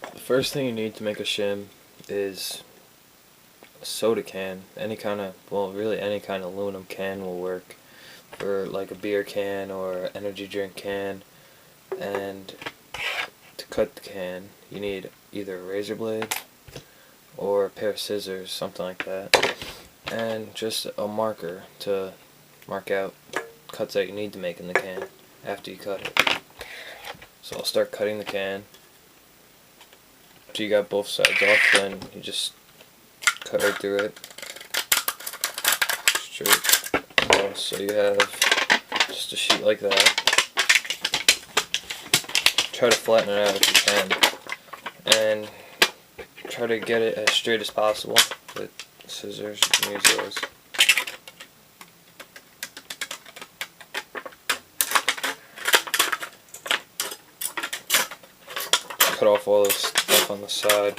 The first thing you need to make a shim is a soda can. Any kind of, well, really any kind of aluminum can will work for like a beer can or energy drink can. And to cut the can, you need either a razor blade or a pair of scissors, something like that, and just a marker to mark out cuts that you need to make in the can after you cut it. So I'll start cutting the can. After you got both sides off, then you just cut right through it straight. So you have just a sheet like that. Try to flatten it out if you can, and try to get it as straight as possible with scissors. You can use those. Cut off all this stuff on the side.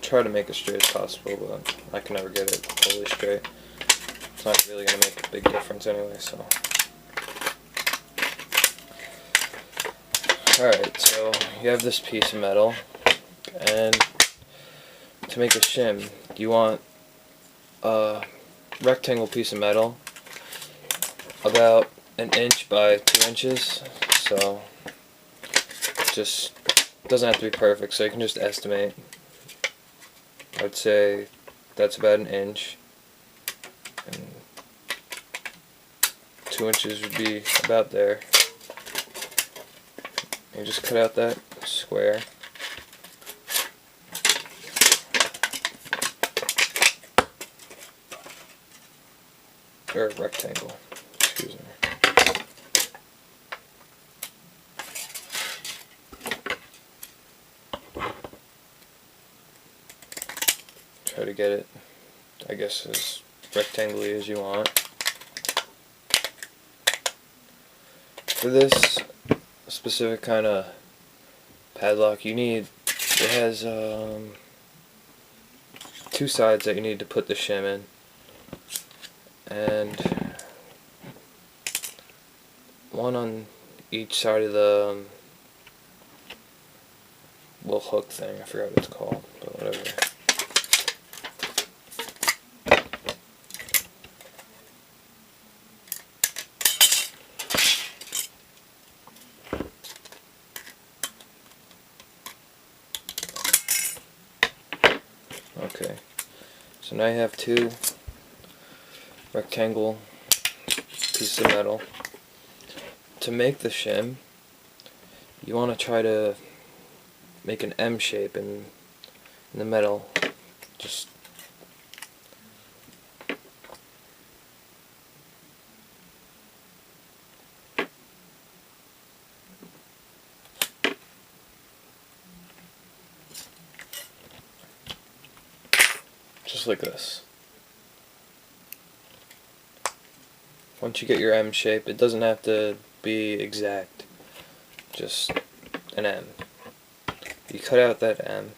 Try to make it straight as possible, but I can never get it totally straight. It's not really going to make a big difference anyway, so. Alright, so you have this piece of metal, and to make a shim, you want a rectangle piece of metal about 1 inch by 2 inches, so just doesn't have to be perfect, so you can just estimate. I would say that's about 1 inch, and 2 inches would be about there. And just cut out that square. Or rectangle, excuse me. Try to get it, I guess, as rectangular as you want. For this specific kind of padlock, you need, it has 2 sides that you need to put the shim in, and one on each side of the little hook thing. I forgot what it's called, but whatever. Okay, so now you have 2 rectangle pieces of metal. To make the shim, you want to try to make an M shape in the metal. Just like this. Once you get your M shape, it doesn't have to be exact, just an M. You cut out that M,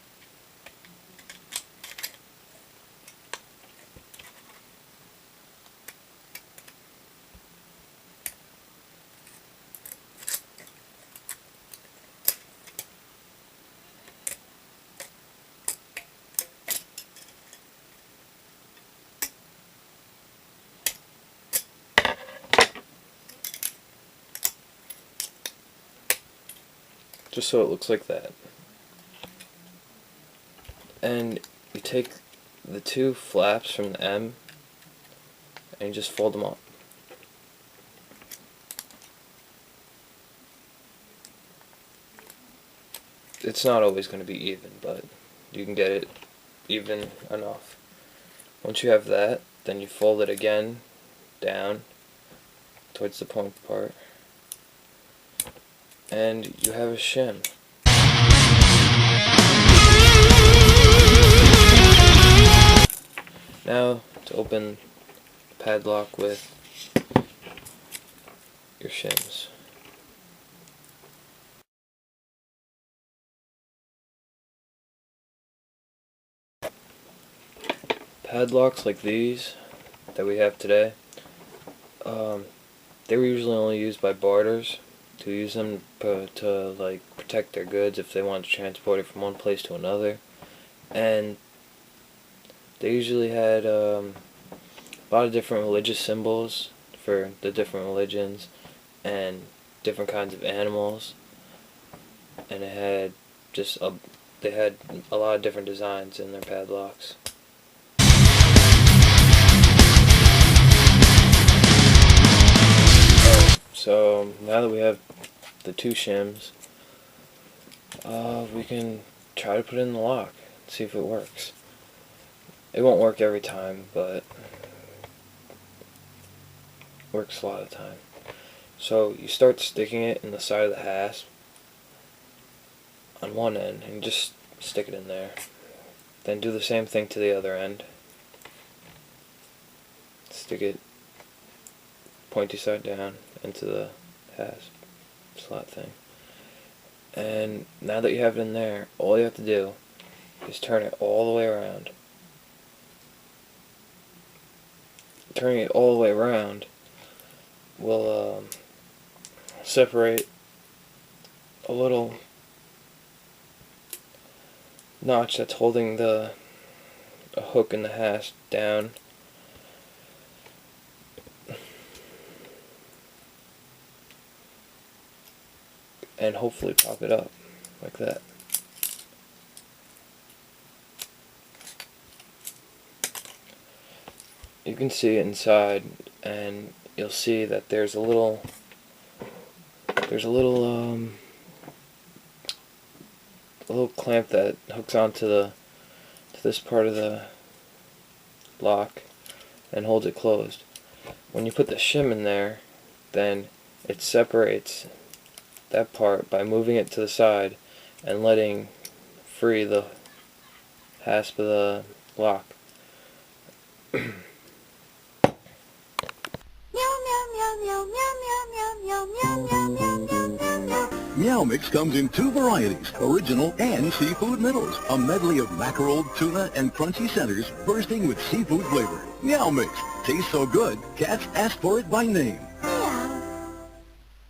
just so it looks like that. And you take the 2 flaps from the M and you just fold them up. It's not always going to be even, but you can get it even enough. Once you have that, then you fold it again down towards the point part, and you have a shim. open the padlock with your shims. Padlocks like these that we have today, they were usually only used by barters to use them to like protect their goods if they wanted to transport it from one place to another, and they usually had a lot of different religious symbols for the different religions and different kinds of animals, and it had they had a lot of different designs in their padlocks. So now that we have the two shims, we can try to put it in the lock and see if it works. It won't work every time, but it works a lot of the time. So you start sticking it in the side of the hasp on one end and just stick it in there. Then do the same thing to the other end. Stick it pointy side down into the hasp slot thing. And now that you have it in there, all you have to do is turn it all the way around. Turning it all the way around will separate a little notch that's holding a hook in the hasp down, and hopefully pop it up like that. You can see it inside, and you'll see that there's a little clamp that hooks onto this part of the lock and holds it closed. When you put the shim in there, then it separates that part by moving it to the side and letting free the hasp of the lock. Meow Mix comes in two varieties, original and seafood middles. A medley of mackerel, tuna, and crunchy centers bursting with seafood flavor. Meow Mix. Tastes so good, cats ask for it by name.